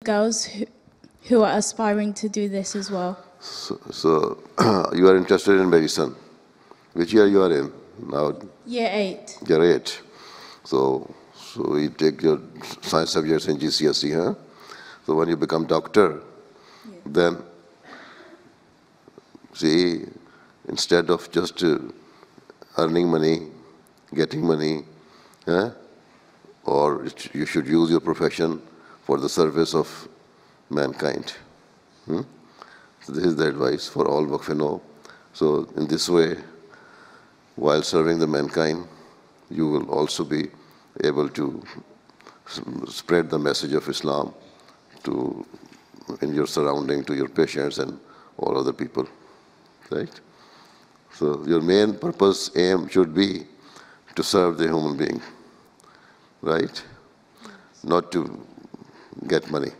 girls who are aspiring to do this as well. So you are interested in medicine. Which year you are in now? Year 8. Year 8. So you take your science subjects in GCSE, huh? So when you become doctor, then see, instead of just earning money, getting money, or you should use your profession for the service of mankind. So this is the advice for all Waqf-e-Nau. So in this way, while serving the mankind, you will also be able to spread the message of Islam in your surrounding, to your patients and all other people, right? So your main purpose, aim should be to serve the human being, right? Not to get money.